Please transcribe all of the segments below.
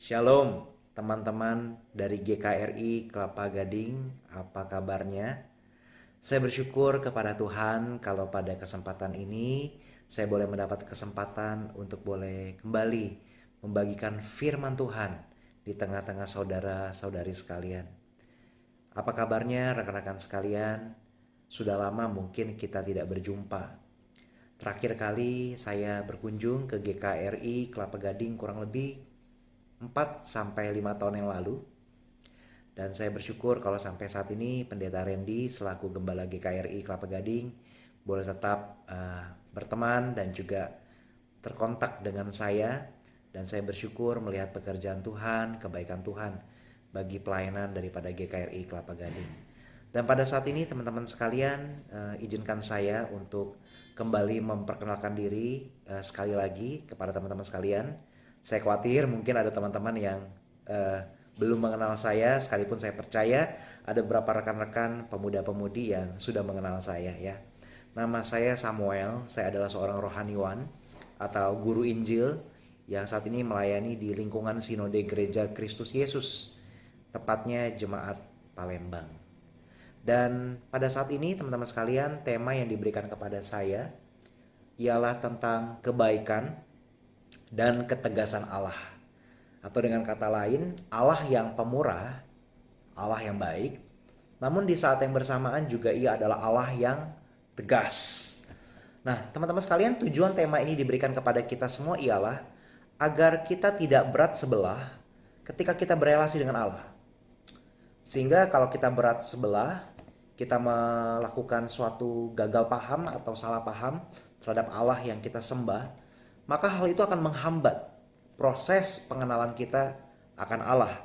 Shalom teman-teman dari GKRI Kelapa Gading, apa kabarnya? Saya bersyukur kepada Tuhan kalau pada kesempatan ini saya boleh mendapat kesempatan untuk boleh kembali membagikan firman Tuhan di tengah-tengah saudara-saudari sekalian. Apa kabarnya rekan-rekan sekalian? Sudah lama mungkin kita tidak berjumpa. Terakhir kali saya berkunjung ke GKRI Kelapa Gading kurang lebih 4 sampai 5 tahun yang lalu. Dan saya bersyukur kalau sampai saat ini Pendeta Randy selaku Gembala GKRI Kelapa Gading boleh tetap berteman dan juga terkontak dengan saya. Dan saya bersyukur melihat pekerjaan Tuhan, kebaikan Tuhan bagi pelayanan daripada GKRI Kelapa Gading. Dan pada saat ini teman-teman sekalian, izinkan saya untuk kembali memperkenalkan diri sekali lagi kepada teman-teman sekalian. Saya khawatir mungkin ada teman-teman yang belum mengenal saya, sekalipun saya percaya ada beberapa rekan-rekan pemuda-pemudi yang sudah mengenal saya ya. Nama saya Samuel, saya adalah seorang rohaniwan atau guru Injil yang saat ini melayani di lingkungan Sinode Gereja Kristus Yesus, tepatnya Jemaat Palembang. Dan pada saat ini teman-teman sekalian, tema yang diberikan kepada saya ialah tentang kebaikan dan ketegasan Allah. Atau dengan kata lain, Allah yang pemurah, Allah yang baik, namun di saat yang bersamaan juga ia adalah Allah yang tegas. Nah, teman-teman sekalian, tujuan tema ini diberikan kepada kita semua ialah agar kita tidak berat sebelah ketika kita berelasi dengan Allah. Sehingga kalau kita berat sebelah, kita melakukan suatu gagal paham atau salah paham terhadap Allah yang kita sembah, maka hal itu akan menghambat proses pengenalan kita akan Allah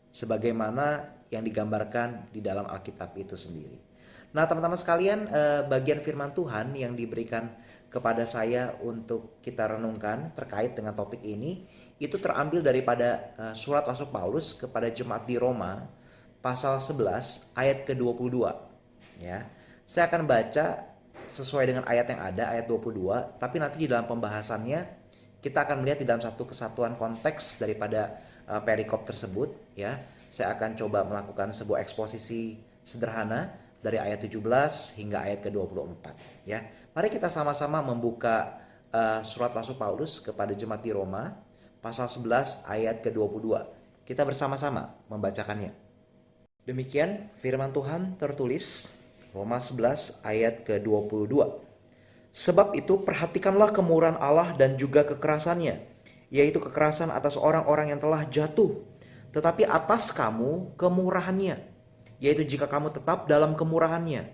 sebagaimana yang digambarkan di dalam Alkitab itu sendiri. Nah, teman-teman sekalian, bagian firman Tuhan yang diberikan kepada saya untuk kita renungkan terkait dengan topik ini itu terambil daripada surat Rasul Paulus kepada jemaat di Roma pasal 11 ayat ke-22 ya. Saya akan baca sesuai dengan ayat yang ada, ayat 22, tapi nanti di dalam pembahasannya kita akan melihat di dalam satu kesatuan konteks daripada perikop tersebut ya. Saya akan coba melakukan sebuah eksposisi sederhana dari ayat 17 hingga ayat ke-24 ya. Mari kita sama-sama membuka surat Rasul Paulus kepada jemaat di Roma pasal 11 ayat ke-22. Kita bersama-sama membacakannya. Demikian firman Tuhan tertulis Roma 11 ayat ke-22. Sebab itu perhatikanlah kemurahan Allah dan juga kekerasannya, yaitu kekerasan atas orang-orang yang telah jatuh, tetapi atas kamu kemurahannya, yaitu jika kamu tetap dalam kemurahannya.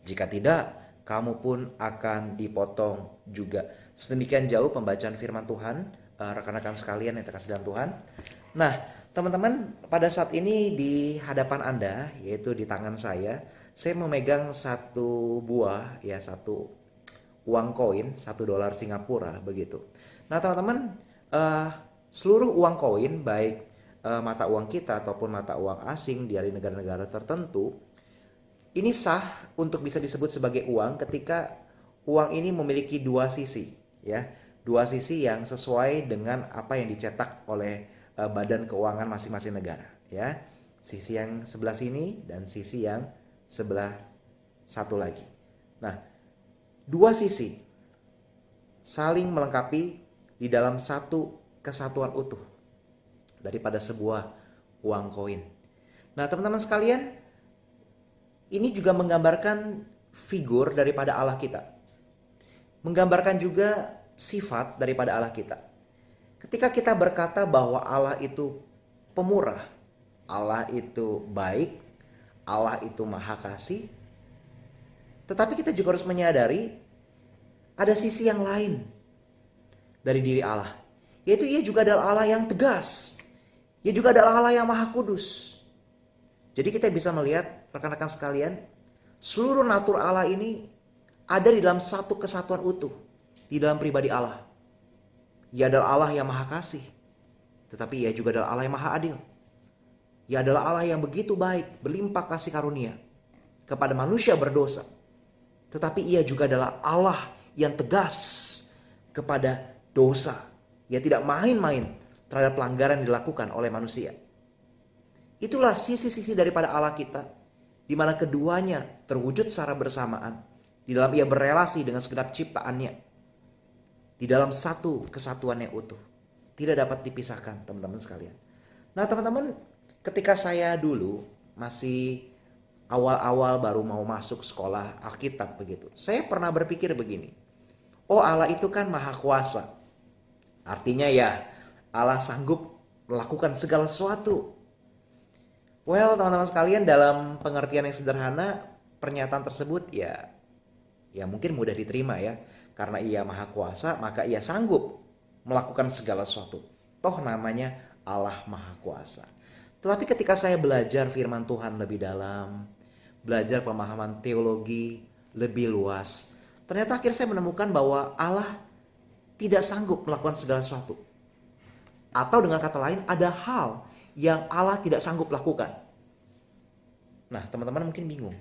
Jika tidak, kamu pun akan dipotong juga. Sedemikian jauh pembacaan firman Tuhan, rekan-rekan sekalian yang terkasih dalam Tuhan. Nah, teman-teman, pada saat ini di hadapan Anda, yaitu di tangan saya memegang satu buah, ya satu uang koin, $1 Singapura begitu. Nah, teman-teman, seluruh uang koin, baik mata uang kita ataupun mata uang asing dari negara-negara tertentu, ini sah untuk bisa disebut sebagai uang ketika uang ini memiliki dua sisi, ya, dua sisi yang sesuai dengan apa yang dicetak oleh badan keuangan masing-masing negara, ya, sisi yang sebelah sini dan sisi yang sebelah satu lagi. Nah, dua sisi saling melengkapi di dalam satu kesatuan utuh daripada sebuah uang koin. Nah, teman-teman sekalian, ini juga menggambarkan figur daripada Allah kita. Menggambarkan juga sifat daripada Allah kita. Ketika kita berkata bahwa Allah itu pemurah, Allah itu baik, Allah itu maha kasih, tetapi kita juga harus menyadari ada sisi yang lain dari diri Allah, yaitu ia juga adalah Allah yang tegas. Ia juga adalah Allah yang maha kudus. Jadi kita bisa melihat, rekan-rekan sekalian, seluruh natur Allah ini ada di dalam satu kesatuan utuh di dalam pribadi Allah. Ia adalah Allah yang maha kasih, tetapi ia juga adalah Allah yang maha adil. Ia adalah Allah yang begitu baik, berlimpah kasih karunia kepada manusia berdosa. Tetapi ia juga adalah Allah yang tegas kepada dosa. Ia tidak main-main terhadap pelanggaran yang dilakukan oleh manusia. Itulah sisi-sisi daripada Allah kita, di mana keduanya terwujud secara bersamaan, di dalam ia berelasi dengan segenap ciptaannya, di dalam satu kesatuan yang utuh. Tidak dapat dipisahkan, teman-teman sekalian. Nah, teman-teman, ketika saya dulu masih awal-awal baru mau masuk sekolah Alkitab begitu, saya pernah berpikir begini. Oh, Allah itu kan maha kuasa. Artinya ya, Allah sanggup melakukan segala sesuatu. Well, teman-teman sekalian, dalam pengertian yang sederhana, pernyataan tersebut ya mungkin mudah diterima ya. Karena ia maha kuasa, maka ia sanggup melakukan segala sesuatu. Toh namanya Allah maha kuasa. Tetapi ketika saya belajar firman Tuhan lebih dalam, belajar pemahaman teologi lebih luas, ternyata akhirnya saya menemukan bahwa Allah tidak sanggup melakukan segala sesuatu. Atau dengan kata lain, ada hal yang Allah tidak sanggup lakukan. Nah, teman-teman mungkin bingung.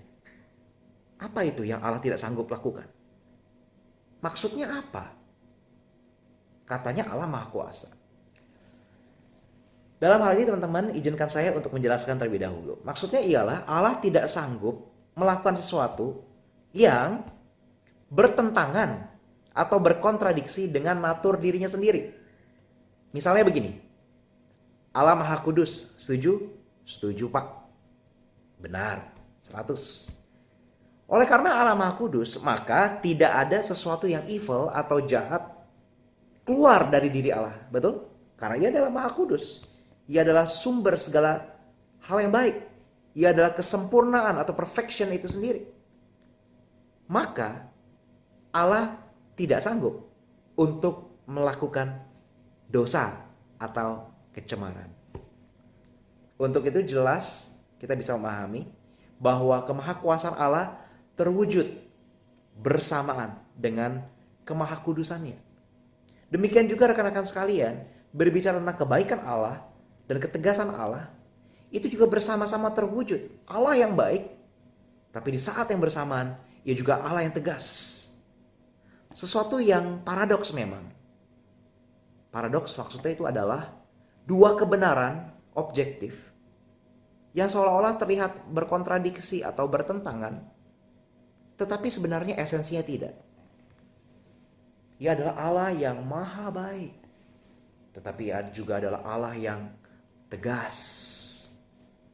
Apa itu yang Allah tidak sanggup lakukan? Maksudnya apa? Katanya Allah maha kuasa. Dalam hal ini teman-teman, izinkan saya untuk menjelaskan terlebih dahulu. Maksudnya ialah Allah tidak sanggup melakukan sesuatu yang bertentangan atau berkontradiksi dengan natur dirinya sendiri. Misalnya begini, Allah maha kudus, setuju? Setuju Pak. Benar, 100. Oleh karena Allah maha kudus, maka tidak ada sesuatu yang evil atau jahat keluar dari diri Allah. Betul? Karena ia adalah maha kudus. Ia adalah sumber segala hal yang baik. Ia adalah kesempurnaan atau perfection itu sendiri. Maka Allah tidak sanggup untuk melakukan dosa atau kecemaran. Untuk itu jelas kita bisa memahami bahwa kemahakuasaan Allah terwujud bersamaan dengan kemahakudusannya. Demikian juga rekan-rekan sekalian, berbicara tentang kebaikan Allah dan ketegasan Allah, itu juga bersama-sama terwujud. Allah yang baik, tapi di saat yang bersamaan, ia juga Allah yang tegas. Sesuatu yang paradoks memang. Paradoks maksudnya itu adalah dua kebenaran objektif yang seolah-olah terlihat berkontradiksi atau bertentangan, tetapi sebenarnya esensinya tidak. Ia adalah Allah yang maha baik, tetapi ia juga adalah Allah yang tegas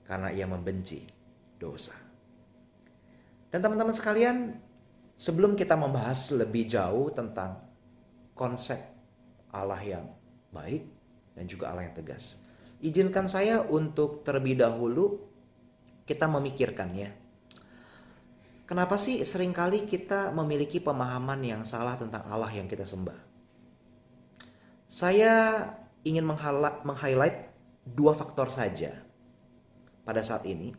karena ia membenci dosa. Dan teman-teman sekalian, sebelum kita membahas lebih jauh tentang konsep Allah yang baik dan juga Allah yang tegas, izinkan saya untuk terlebih dahulu kita memikirkannya. Kenapa sih seringkali kita memiliki pemahaman yang salah tentang Allah yang kita sembah? Saya ingin meng-highlight dua faktor saja pada saat ini.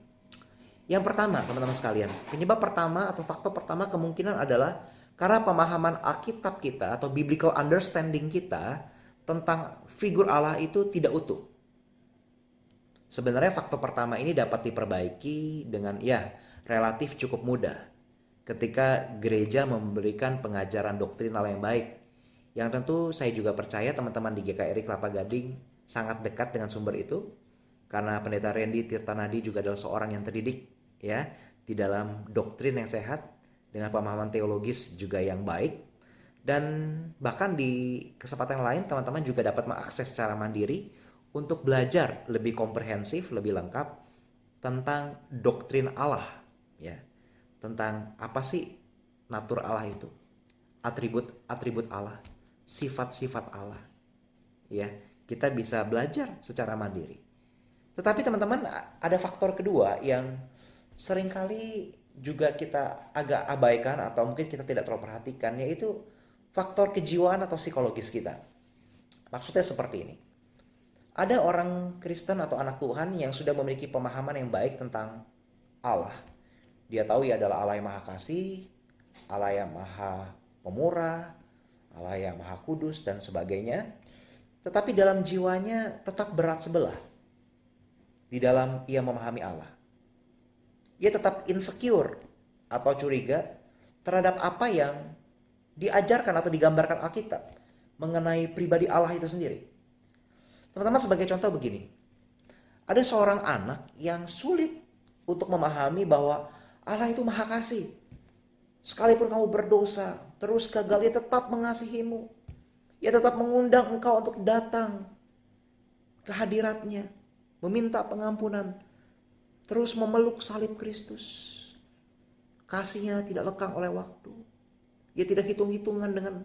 Yang pertama, teman-teman sekalian, penyebab pertama atau faktor pertama kemungkinan adalah karena pemahaman Alkitab kita atau biblical understanding kita tentang figur Allah itu tidak utuh. Sebenarnya faktor pertama ini dapat diperbaiki dengan relatif cukup mudah ketika gereja memberikan pengajaran doktrin Allah yang baik. Yang tentu saya juga percaya teman-teman di GKRI Kelapa Gading sangat dekat dengan sumber itu, karena Pendeta Randy Tirtanadi juga adalah seorang yang terdidik ya di dalam doktrin yang sehat dengan pemahaman teologis juga yang baik. Dan bahkan di kesempatan lain teman-teman juga dapat mengakses secara mandiri untuk belajar lebih komprehensif, lebih lengkap tentang doktrin Allah ya. Tentang apa sih natur Allah itu? Atribut Allah, sifat-sifat Allah. Ya, kita bisa belajar secara mandiri. Tetapi teman-teman, ada faktor kedua yang seringkali juga kita agak abaikan atau mungkin kita tidak terlalu perhatikan, yaitu faktor kejiwaan atau psikologis kita. Maksudnya seperti ini. Ada orang Kristen atau anak Tuhan yang sudah memiliki pemahaman yang baik tentang Allah. Dia tahu ia adalah Allah yang maha kasih, Allah yang maha pemurah, Allah yang maha kudus dan sebagainya. Tetapi dalam jiwanya tetap berat sebelah. Di dalam ia memahami Allah. Ia tetap insecure atau curiga terhadap apa yang diajarkan atau digambarkan Alkitab mengenai pribadi Allah itu sendiri. Teman-teman, sebagai contoh begini. Ada seorang anak yang sulit untuk memahami bahwa Allah itu maha kasih. Sekalipun kamu berdosa, terus gagal, Dia tetap mengasihimu. Ia tetap mengundang engkau untuk datang ke hadiratnya, meminta pengampunan, terus memeluk salib Kristus. Kasihnya tidak lekang oleh waktu. Ia tidak hitung-hitungan dengan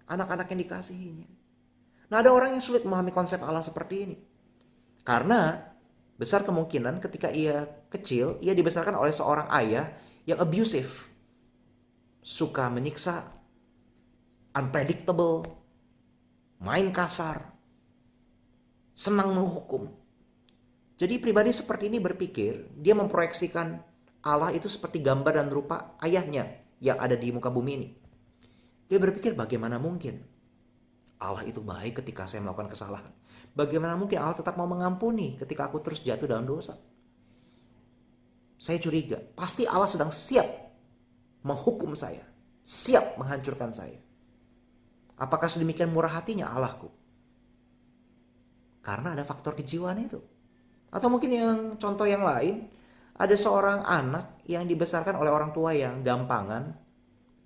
anak-anak yang dikasihinya. Nah, ada orang yang sulit memahami konsep Allah seperti ini. Karena besar kemungkinan ketika ia kecil, ia dibesarkan oleh seorang ayah yang abusive. Suka menyiksa, unpredictable, main kasar, senang menghukum. Jadi pribadi seperti ini berpikir, dia memproyeksikan Allah itu seperti gambar dan rupa ayahnya yang ada di muka bumi ini. Dia berpikir, bagaimana mungkin Allah itu baik ketika saya melakukan kesalahan? Bagaimana mungkin Allah tetap mau mengampuni ketika aku terus jatuh dalam dosa? Saya curiga, pasti Allah sedang siap menghukum saya, siap menghancurkan saya. Apakah sedemikian murah hatinya Allahku? Karena ada faktor kejiwaan itu. Atau mungkin yang contoh yang lain, ada seorang anak yang dibesarkan oleh orang tua yang gampangan,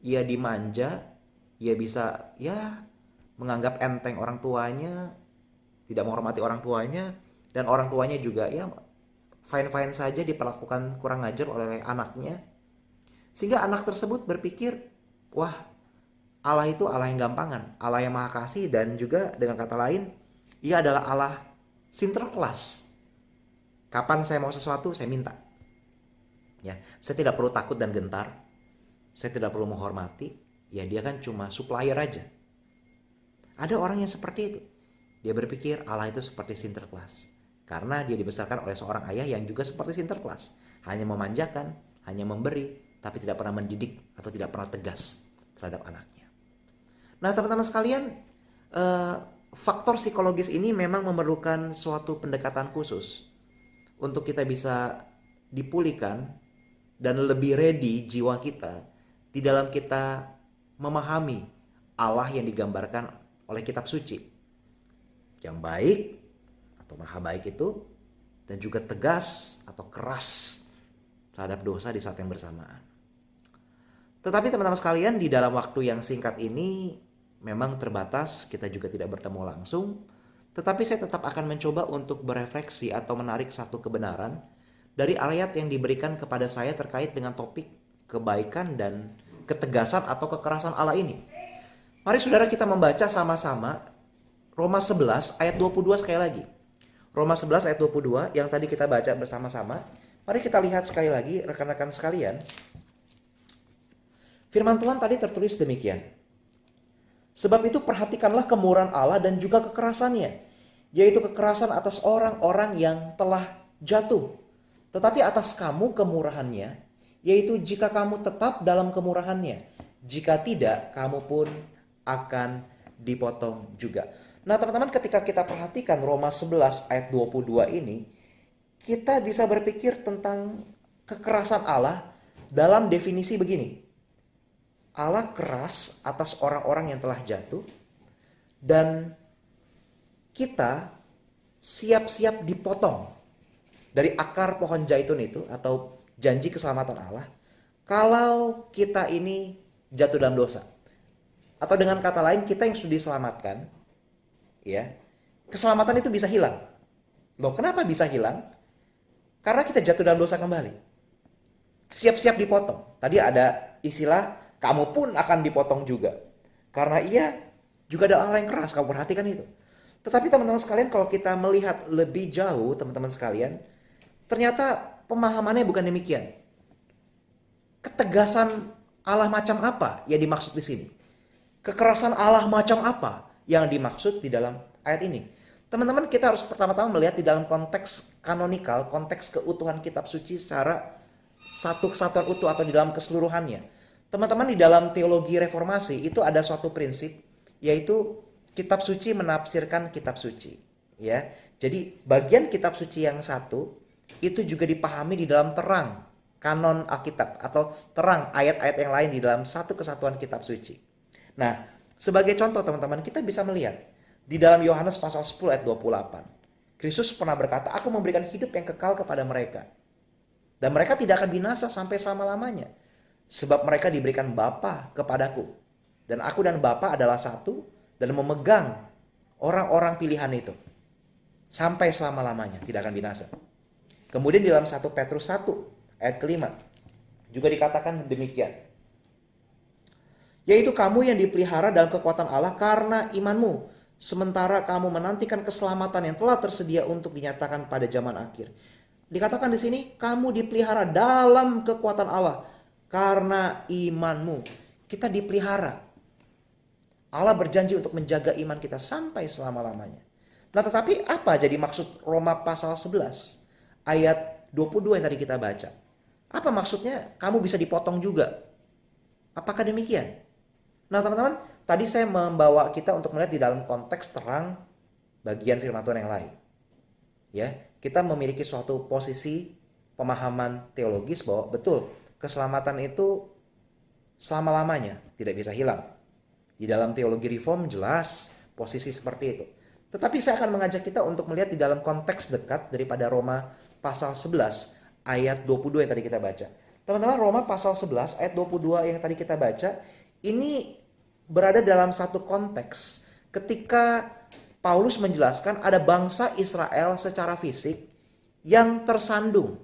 ia dimanja, ia bisa menganggap enteng orang tuanya, tidak menghormati orang tuanya, dan orang tuanya juga fine-fine saja diperlakukan kurang ajar oleh anaknya. Sehingga anak tersebut berpikir, wah, Allah itu Allah yang gampangan, Allah yang maha kasih, dan juga dengan kata lain, Ia adalah Allah Sinterklas. Kapan saya mau sesuatu, saya minta. Ya, saya tidak perlu takut dan gentar. Saya tidak perlu menghormati. Ya, Dia kan cuma supplier aja. Ada orang yang seperti itu. Dia berpikir Allah itu seperti Sinterklas. Karena dia dibesarkan oleh seorang ayah yang juga seperti Sinterklas. Hanya memanjakan, hanya memberi, tapi tidak pernah mendidik atau tidak pernah tegas terhadap anaknya. Nah, teman-teman sekalian, faktor psikologis ini memang memerlukan suatu pendekatan khusus untuk kita bisa dipulihkan dan lebih ready jiwa kita di dalam kita memahami Allah yang digambarkan oleh kitab suci, yang baik atau maha baik itu, dan juga tegas atau keras terhadap dosa di saat yang bersamaan. Tetapi teman-teman sekalian, di dalam waktu yang singkat ini memang terbatas, kita juga tidak bertemu langsung, tetapi saya tetap akan mencoba untuk berefleksi atau menarik satu kebenaran dari ayat yang diberikan kepada saya terkait dengan topik kebaikan dan ketegasan atau kekerasan Allah ini. Mari saudara kita membaca sama-sama Roma 11 ayat 22 sekali lagi. Roma 11 ayat 22 yang tadi kita baca bersama-sama. Mari kita lihat sekali lagi rekan-rekan sekalian. Firman Tuhan tadi tertulis demikian. Sebab itu perhatikanlah kemurahan Allah dan juga kekerasannya, yaitu kekerasan atas orang-orang yang telah jatuh. Tetapi atas kamu kemurahannya, yaitu jika kamu tetap dalam kemurahannya. Jika tidak, kamu pun akan dipotong juga. Nah teman-teman, ketika kita perhatikan Roma 11 ayat 22 ini, kita bisa berpikir tentang kekerasan Allah dalam definisi begini. Allah keras atas orang-orang yang telah jatuh, dan kita siap-siap dipotong dari akar pohon zaitun itu atau janji keselamatan Allah kalau kita ini jatuh dalam dosa. Atau dengan kata lain, kita yang sudah diselamatkan, ya, keselamatan itu bisa hilang. Loh, kenapa bisa hilang? Karena kita jatuh dalam dosa kembali. Siap-siap dipotong. Tadi ada istilah, kamu pun akan dipotong juga. Karena Ia juga ada Allah yang keras, kamu perhatikan itu. Tetapi teman-teman sekalian, kalau kita melihat lebih jauh, teman-teman sekalian, ternyata pemahamannya bukan demikian. Ketegasan Allah macam apa yang dimaksud di sini? Kekerasan Allah macam apa yang dimaksud di dalam ayat ini? Teman-teman, kita harus pertama-tama melihat di dalam konteks kanonikal, konteks keutuhan kitab suci secara satu kesatuan utuh atau di dalam keseluruhannya. Teman-teman, di dalam teologi reformasi itu ada suatu prinsip, yaitu kitab suci menafsirkan kitab suci. Ya, jadi bagian kitab suci yang satu itu juga dipahami di dalam terang kanon Alkitab atau terang ayat-ayat yang lain di dalam satu kesatuan kitab suci. Nah, sebagai contoh teman-teman, kita bisa melihat Di dalam Yohanes pasal 10 ayat 28. Kristus pernah berkata, aku memberikan hidup yang kekal kepada mereka. Dan mereka tidak akan binasa sampai selama-lamanya. Sebab mereka diberikan Bapa kepadaku. Dan aku dan Bapa adalah satu dan memegang orang-orang pilihan itu. Sampai selama-lamanya, tidak akan binasa. Kemudian di dalam 1 Petrus 1 ayat kelima juga dikatakan demikian. Yaitu kamu yang dipelihara dalam kekuatan Allah karena imanmu. Sementara kamu menantikan keselamatan yang telah tersedia untuk dinyatakan pada zaman akhir. Dikatakan di sini, kamu dipelihara dalam kekuatan Allah karena imanmu. Kita dipelihara. Allah berjanji untuk menjaga iman kita sampai selama-lamanya. Nah, tetapi apa jadi maksud Roma pasal 11 ayat 22 yang tadi kita baca? Apa maksudnya kamu bisa dipotong juga? Apakah demikian? Nah, teman-teman, tadi saya membawa kita untuk melihat di dalam konteks terang bagian firman Tuhan yang lain. Ya, kita memiliki suatu posisi pemahaman teologis bahwa betul keselamatan itu selama-lamanya tidak bisa hilang. Di dalam teologi reform jelas posisi seperti itu. Tetapi saya akan mengajak kita untuk melihat di dalam konteks dekat daripada Roma pasal 11 ayat 22 yang tadi kita baca. Teman-teman, Roma pasal 11 ayat 22 yang tadi kita baca, ini berada dalam satu konteks ketika Paulus menjelaskan ada bangsa Israel secara fisik yang tersandung.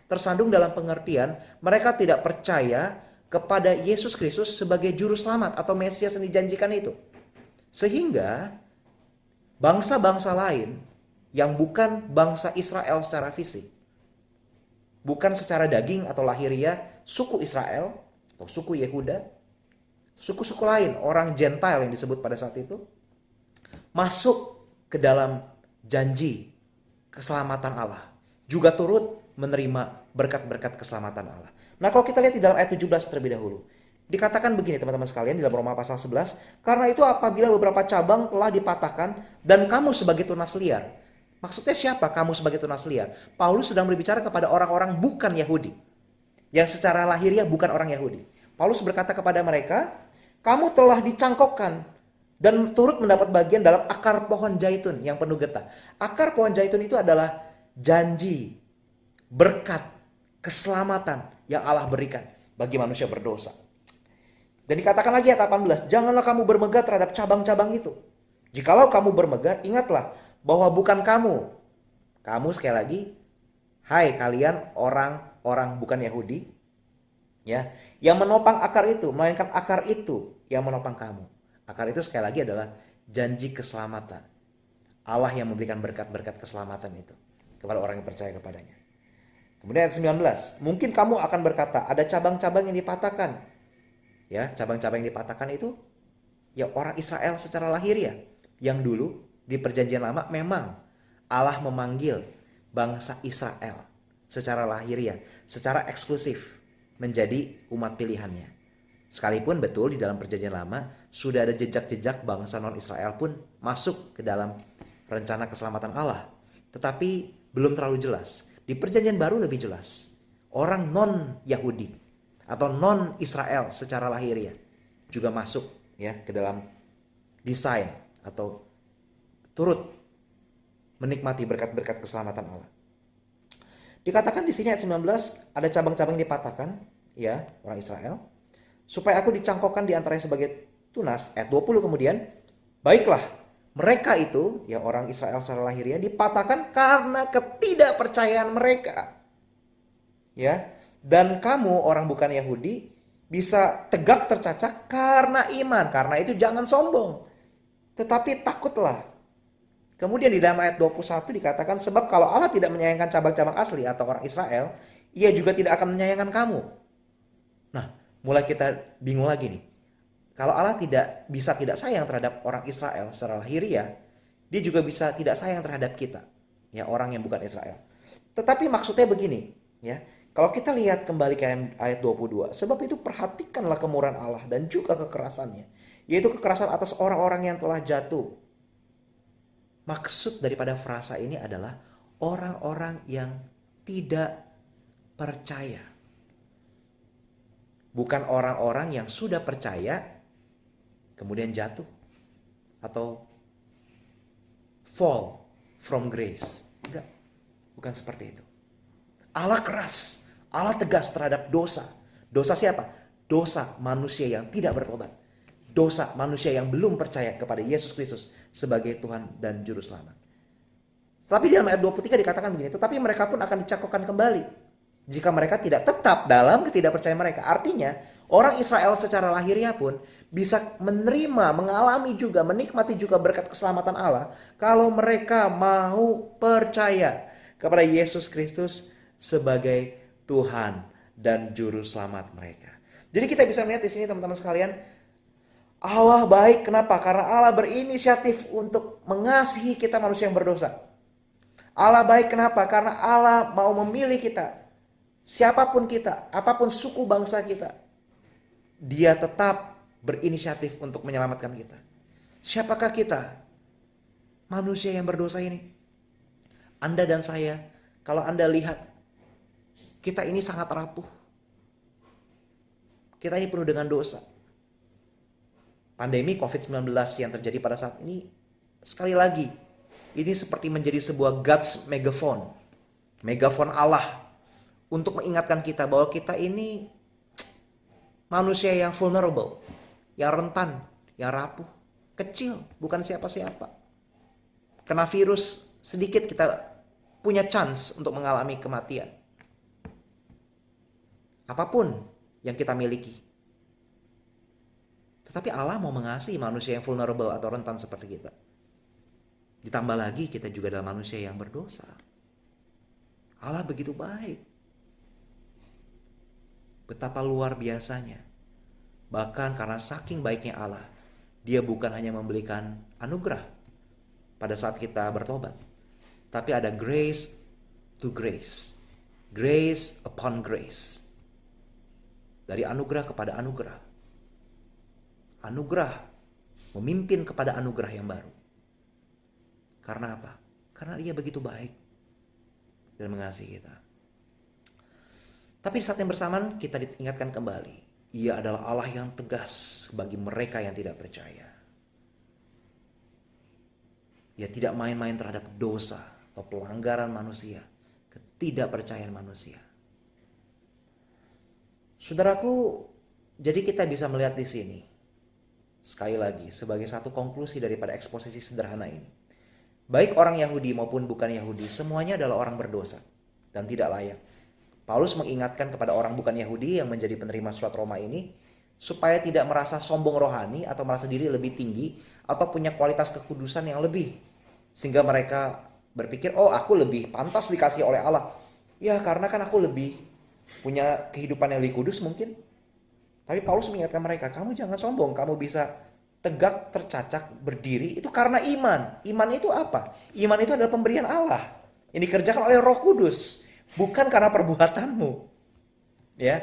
Tersandung dalam pengertian mereka tidak percaya kepada Yesus Kristus sebagai juru selamat atau Mesias yang dijanjikan itu. Sehingga bangsa-bangsa lain yang bukan bangsa Israel secara fisik, bukan secara daging atau lahiriah, suku Israel atau suku Yehuda, suku-suku lain, orang Gentile yang disebut pada saat itu, masuk ke dalam janji keselamatan Allah. Juga turut menerima berkat-berkat keselamatan Allah. Nah, kalau kita lihat di dalam ayat 17 terlebih dahulu. Dikatakan begini teman-teman sekalian di dalam Roma pasal 11. Karena itu apabila beberapa cabang telah dipatahkan dan kamu sebagai tunas liar. Maksudnya siapa kamu sebagai tunas liar? Paulus sedang berbicara kepada orang-orang bukan Yahudi. Yang secara lahiriah bukan orang Yahudi. Paulus berkata kepada mereka, kamu telah dicangkokkan dan turut mendapat bagian dalam akar pohon zaitun yang penuh getah. Akar pohon zaitun itu adalah janji, berkat, keselamatan yang Allah berikan bagi manusia berdosa. Dan dikatakan lagi ayat 18, janganlah kamu bermegah terhadap cabang-cabang itu. Jikalau kamu bermegah, ingatlah bahwa bukan kamu. Kamu sekali lagi, hai kalian orang-orang bukan Yahudi, ya, yang menopang akar itu, melainkan akar itu yang menopang kamu. Akar itu sekali lagi adalah janji keselamatan. Allah yang memberikan berkat-berkat keselamatan itu kepada orang yang percaya kepadanya. Kemudian ayat 19, mungkin kamu akan berkata, ada cabang-cabang yang dipatahkan. Ya, cabang-cabang yang dipatahkan itu ya orang Israel secara lahiriah. Yang dulu di perjanjian lama memang Allah memanggil bangsa Israel secara lahiriah, secara eksklusif menjadi umat pilihannya. Sekalipun betul di dalam perjanjian lama sudah ada jejak-jejak bangsa non-Israel pun masuk ke dalam rencana keselamatan Allah. Tetapi belum terlalu jelas. Di perjanjian baru lebih jelas. Orang non-Yahudi atau non-Israel secara lahiriah juga masuk ya ke dalam desain atau turut menikmati berkat-berkat keselamatan Allah. Dikatakan di sini ayat 19 ada cabang-cabang yang dipatahkan ya orang Israel supaya aku dicangkokkan di antaranya sebagai tunas. Ayat 20 kemudian, baiklah mereka itu ya orang Israel secara lahiriah dipatahkan karena ketidakpercayaan mereka. Ya, dan kamu orang bukan Yahudi bisa tegak tercacak karena iman. Karena itu jangan sombong, tetapi takutlah. Kemudian di dalam ayat 21 dikatakan sebab kalau Allah tidak menyayangkan cabang-cabang asli atau orang Israel, ia juga tidak akan menyayangkan kamu. Nah, mulai kita bingung lagi nih. Kalau Allah tidak sayang terhadap orang Israel secara lahiriah, dia juga bisa tidak sayang terhadap kita, ya orang yang bukan Israel. Tetapi maksudnya begini, ya. Kalau kita lihat kembali ke ayat 22, sebab itu perhatikanlah kemurahan Allah dan juga kekerasannya, yaitu kekerasan atas orang-orang yang telah jatuh. Maksud daripada frasa ini adalah orang-orang yang tidak percaya. Bukan orang-orang yang sudah percaya kemudian jatuh atau fall from grace. Enggak, bukan seperti itu. Allah keras, Allah tegas terhadap dosa. Dosa siapa? Dosa manusia yang tidak bertobat. Dosa manusia yang belum percaya kepada Yesus Kristus sebagai Tuhan dan Juru Selamat. Tapi di dalam ayat 23 dikatakan begini, tetapi mereka pun akan dicakokkan kembali jika mereka tidak tetap dalam ketidakpercayaan mereka. Artinya, orang Israel secara lahiriah pun bisa menerima, mengalami juga, menikmati juga berkat keselamatan Allah kalau mereka mau percaya kepada Yesus Kristus sebagai Tuhan dan Juru Selamat mereka. Jadi kita bisa melihat di sini teman-teman sekalian, Allah baik. Kenapa? Karena Allah berinisiatif untuk mengasihi kita manusia yang berdosa. Allah baik kenapa? Karena Allah mau memilih kita. Siapapun kita, apapun suku bangsa kita, Dia tetap berinisiatif untuk menyelamatkan kita. Siapakah kita? Manusia yang berdosa ini. Anda dan saya, kalau Anda lihat, kita ini sangat rapuh. Kita ini penuh dengan dosa. Pandemi COVID-19 yang terjadi pada saat ini, sekali lagi, ini seperti menjadi sebuah God's megaphone. Megaphone Allah. Untuk mengingatkan kita bahwa kita ini manusia yang vulnerable. Yang rentan. Yang rapuh. Kecil. Bukan siapa-siapa. Kena virus sedikit kita punya chance untuk mengalami kematian. Apapun yang kita miliki. Tetapi Allah mau mengasihi manusia yang vulnerable atau rentan seperti kita. Ditambah lagi kita juga adalah manusia yang berdosa. Allah begitu baik. Betapa luar biasanya. Bahkan karena saking baiknya Allah, Dia bukan hanya memberikan anugerah pada saat kita bertobat. Tapi ada grace to grace. Grace upon grace. Dari anugerah kepada anugerah. Anugerah memimpin kepada anugerah yang baru. Karena apa? Karena Dia begitu baik dan mengasihi kita. Tapi di saat yang bersamaan kita diingatkan kembali, Ia adalah Allah yang tegas bagi mereka yang tidak percaya. Ia tidak main-main terhadap dosa atau pelanggaran manusia, ketidakpercayaan manusia. Saudaraku, jadi kita bisa melihat di sini, sekali lagi, sebagai satu konklusi daripada eksposisi sederhana ini. Baik orang Yahudi maupun bukan Yahudi, semuanya adalah orang berdosa dan tidak layak. Paulus mengingatkan kepada orang bukan Yahudi yang menjadi penerima surat Roma ini, supaya tidak merasa sombong rohani atau merasa diri lebih tinggi atau punya kualitas kekudusan yang lebih. Sehingga mereka berpikir, oh aku lebih pantas dikasih oleh Allah. Ya karena kan aku lebih punya kehidupan yang lebih kudus mungkin. Tapi Paulus mengingatkan mereka, kamu jangan sombong, kamu bisa tegak, tercacak, berdiri, itu karena iman. Iman itu apa? Iman itu adalah pemberian Allah yang dikerjakan oleh Roh Kudus, bukan karena perbuatanmu. Ya,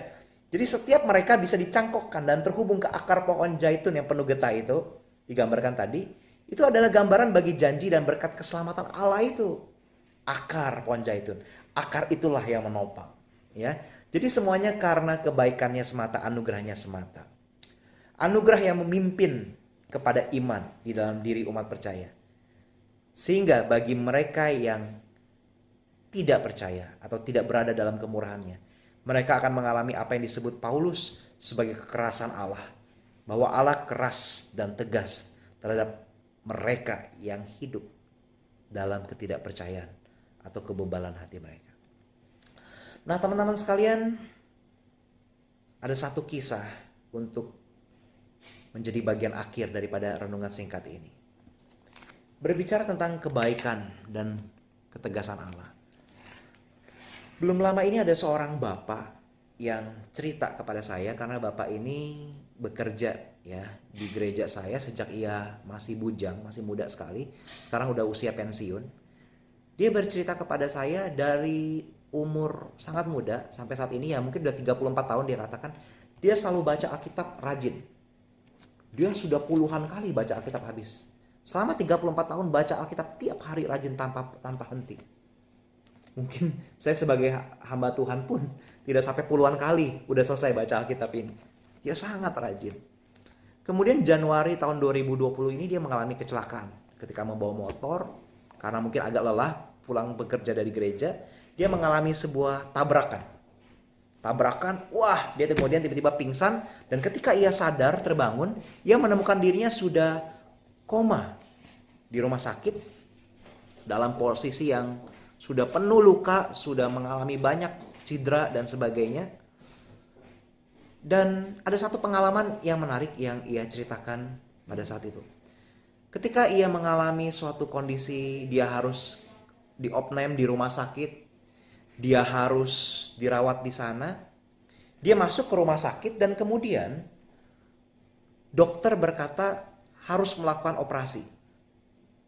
jadi setiap mereka bisa dicangkokkan dan terhubung ke akar pohon zaitun yang penuh getah itu, digambarkan tadi, itu adalah gambaran bagi janji dan berkat keselamatan Allah itu. Akar pohon zaitun, akar itulah yang menopang. Ya, jadi semuanya karena kebaikannya semata, anugerahnya semata. Anugerah yang memimpin kepada iman di dalam diri umat percaya. Sehingga bagi mereka yang tidak percaya atau tidak berada dalam kemurahannya, mereka akan mengalami apa yang disebut Paulus sebagai kekerasan Allah. Bahwa Allah keras dan tegas terhadap mereka yang hidup dalam ketidakpercayaan atau kebebalan hati mereka. Nah teman-teman sekalian, ada satu kisah untuk menjadi bagian akhir daripada renungan singkat ini. Berbicara tentang kebaikan dan ketegasan Allah. Belum lama ini ada seorang bapak yang cerita kepada saya karena bapak ini bekerja ya di gereja saya sejak ia masih bujang, masih muda sekali. Sekarang udah usia pensiun. Dia bercerita kepada saya dari umur sangat muda sampai saat ini ya mungkin udah 34 tahun dia katakan dia selalu baca Alkitab rajin. Dia sudah puluhan kali baca Alkitab habis. Selama 34 tahun baca Alkitab tiap hari rajin tanpa henti. Mungkin saya sebagai hamba Tuhan pun tidak sampai puluhan kali udah selesai baca Alkitab ini. Dia sangat rajin. Kemudian Januari tahun 2020 ini dia mengalami kecelakaan ketika membawa motor. karena mungkin agak lelah pulang bekerja dari gereja, dia mengalami sebuah tabrakan. Wah, dia kemudian tiba-tiba pingsan, dan ketika ia sadar terbangun, ia menemukan dirinya sudah koma di rumah sakit dalam posisi yang sudah penuh luka, sudah mengalami banyak cedera dan sebagainya. Dan ada satu pengalaman yang menarik yang ia ceritakan pada saat itu. Ketika ia mengalami suatu kondisi, dia harus diopname di rumah sakit, dia harus dirawat di sana. Dia masuk ke rumah sakit dan kemudian dokter berkata harus melakukan operasi.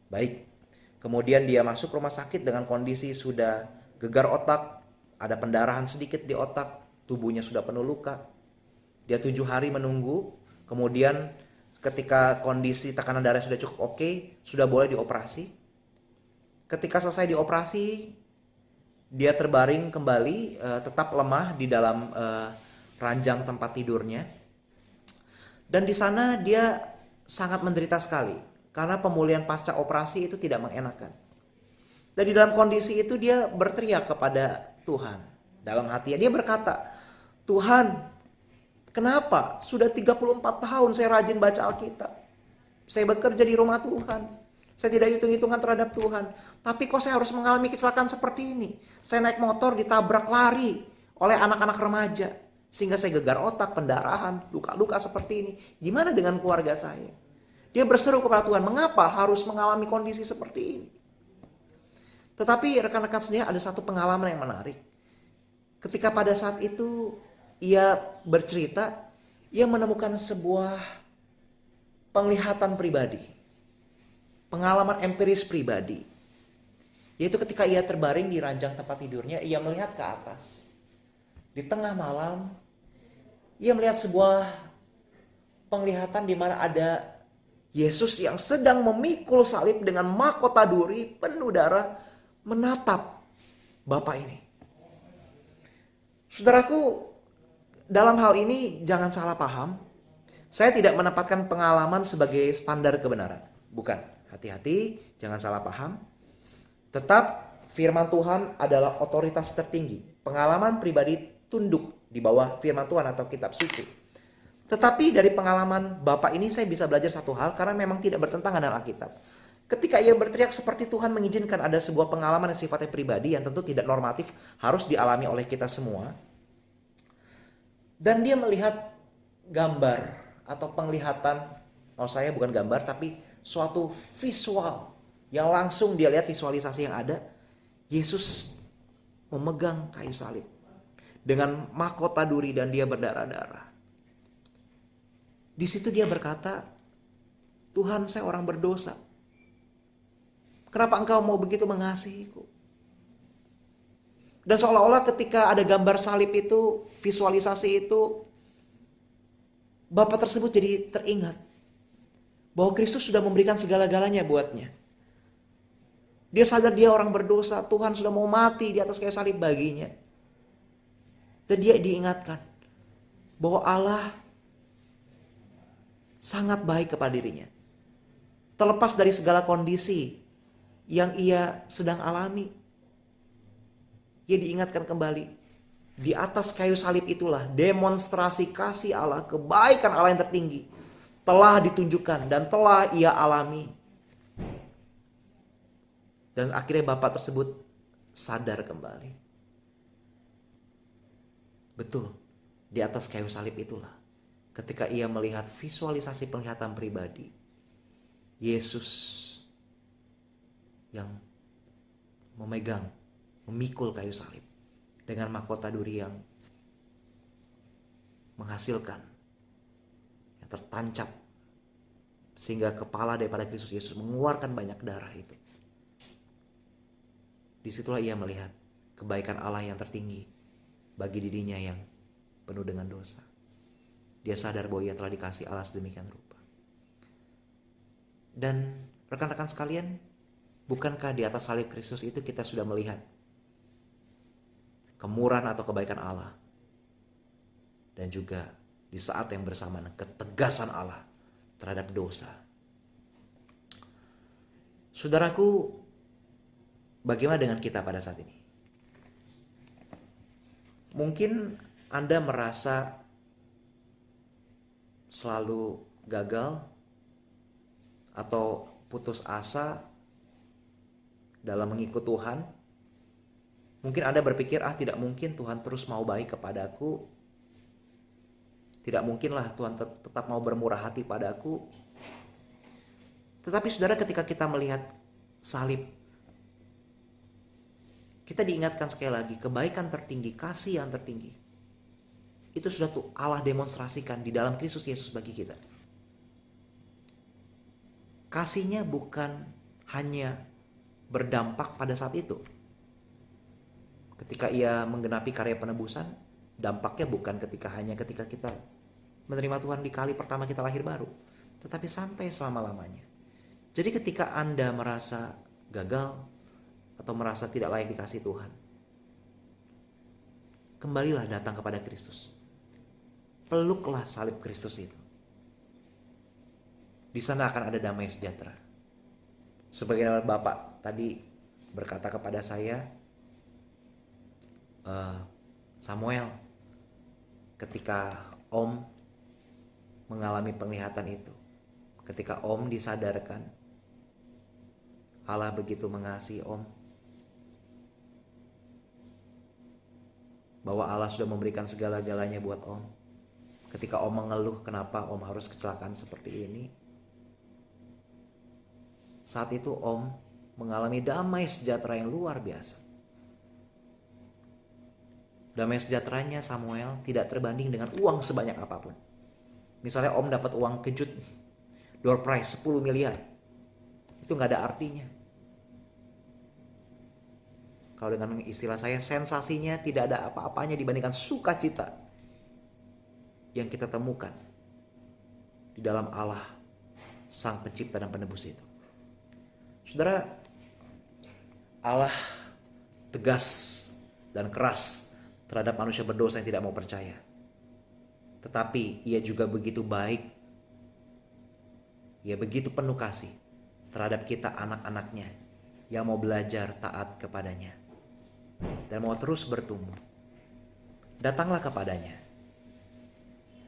Baik, kemudian dia masuk rumah sakit dengan kondisi sudah gegar otak, ada pendarahan sedikit di otak, tubuhnya sudah penuh luka. Dia 7 hari menunggu, kemudian ketika kondisi tekanan darah sudah cukup oke, sudah boleh dioperasi. Ketika selesai dioperasi, dia terbaring kembali, tetap lemah di dalam ranjang tempat tidurnya. Dan di sana dia sangat menderita sekali, karena pemulihan pasca operasi itu tidak mengenakan. Dan di dalam kondisi itu dia berteriak kepada Tuhan. Dalam hatinya dia berkata, Tuhan, kenapa? Sudah 34 tahun saya rajin baca Alkitab. Saya bekerja di rumah Tuhan. Saya tidak hitung-hitungan terhadap Tuhan. Tapi kok saya harus mengalami kecelakaan seperti ini? Saya naik motor ditabrak lari oleh anak-anak remaja. Sehingga saya gegar otak, pendarahan, luka-luka seperti ini. Gimana dengan keluarga saya? Dia berseru kepada Tuhan, mengapa harus mengalami kondisi seperti ini? Tetapi rekan-rekan sendiri ada satu pengalaman yang menarik. Ketika pada saat itu ia bercerita, ia menemukan sebuah penglihatan pribadi. Pengalaman empiris pribadi. Yaitu ketika ia terbaring di ranjang tempat tidurnya, ia melihat ke atas. Di tengah malam, ia melihat sebuah penglihatan di mana ada Yesus yang sedang memikul salib dengan mahkota duri penuh darah menatap Bapak ini. Saudaraku, dalam hal ini jangan salah paham. Saya tidak menempatkan pengalaman sebagai standar kebenaran. Bukan. Hati-hati, jangan salah paham. Tetap firman Tuhan adalah otoritas tertinggi. Pengalaman pribadi tunduk di bawah firman Tuhan atau kitab suci. Tetapi dari pengalaman Bapak ini saya bisa belajar satu hal karena memang tidak bertentangan dengan Alkitab. Ketika ia berteriak seperti Tuhan mengizinkan ada sebuah pengalaman yang sifatnya pribadi yang tentu tidak normatif harus dialami oleh kita semua. Dan dia melihat gambar atau penglihatan, saya bukan gambar tapi suatu visual yang langsung dia lihat visualisasi yang ada. Yesus memegang kayu salib dengan mahkota duri dan dia berdarah-darah. Di situ dia berkata, Tuhan, saya orang berdosa. Kenapa engkau mau begitu mengasihiku? Dan seolah-olah ketika ada gambar salib itu, visualisasi itu, Bapak tersebut jadi teringat bahwa Kristus sudah memberikan segala-galanya buatnya. Dia sadar dia orang berdosa, Tuhan sudah mau mati di atas kayu salib baginya. Dan dia diingatkan bahwa Allah sangat baik kepada dirinya. Terlepas dari segala kondisi yang ia sedang alami, ia diingatkan kembali. Di atas kayu salib itulah demonstrasi kasih Allah, kebaikan Allah yang tertinggi telah ditunjukkan dan telah ia alami. Dan akhirnya Bapak tersebut sadar kembali. Betul, di atas kayu salib itulah ketika ia melihat visualisasi penglihatan pribadi, Yesus yang memikul kayu salib dengan mahkota duri yang menghasilkan, yang tertancap sehingga kepala daripada Kristus Yesus mengeluarkan banyak darah itu. Disitulah ia melihat kebaikan Allah yang tertinggi bagi dirinya yang penuh dengan dosa. Dia sadar bahwa ia telah dikasihi Allah sedemikian rupa. Dan rekan-rekan sekalian, bukankah di atas salib Kristus itu kita sudah melihat kemurahan atau kebaikan Allah? Dan juga di saat yang bersamaan ketegasan Allah terhadap dosa. Saudaraku, Bagaimana dengan kita pada saat ini? Mungkin Anda merasa selalu gagal atau putus asa dalam mengikut Tuhan. Mungkin Anda berpikir, tidak mungkin Tuhan terus mau baik kepadaku. Tidak mungkinlah Tuhan tetap mau bermurah hati padaku. Tetapi saudara, ketika kita melihat salib, kita diingatkan sekali lagi, kebaikan tertinggi, kasih yang tertinggi, itu sudah tuh Allah demonstrasikan di dalam Kristus Yesus bagi kita. Kasihnya bukan hanya berdampak pada saat itu. Ketika ia menggenapi karya penebusan, dampaknya bukan hanya ketika kita menerima Tuhan di kali pertama kita lahir baru, tetapi sampai selama-lamanya. Jadi ketika Anda merasa gagal atau merasa tidak layak dikasih Tuhan, kembalilah datang kepada Kristus. Peluklah salib Kristus itu. Di sana akan ada damai sejahtera. Sebagaimana Bapak tadi berkata kepada saya, Samuel, ketika Om mengalami penglihatan itu, ketika Om disadarkan Allah begitu mengasihi Om, bahwa Allah sudah memberikan segala-galanya buat Om. Ketika Om mengeluh kenapa Om harus kecelakaan seperti ini, saat itu Om mengalami damai sejahtera yang luar biasa. Damai sejahteranya Samuel tidak terbanding dengan uang sebanyak apapun. Misalnya Om dapat uang kejut, door prize 10 miliar. Itu gak ada artinya. Kalau dengan istilah saya, sensasinya tidak ada apa-apanya dibandingkan sukacita yang kita temukan di dalam Allah, Sang Pencipta dan Penebus itu. Saudara, Allah tegas dan keras terhadap manusia berdosa yang tidak mau percaya. Tetapi ia juga begitu baik, ia begitu penuh kasih terhadap kita anak-anaknya yang mau belajar taat kepadanya dan mau terus bertumbuh. Datanglah kepadanya.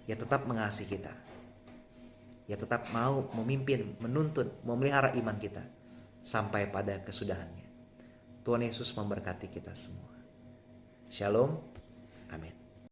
Ia tetap mengasihi kita. Ia tetap mau memimpin, menuntun, memelihara iman kita sampai pada kesudahannya. Tuhan Yesus memberkati kita semua. Shalom. Amin.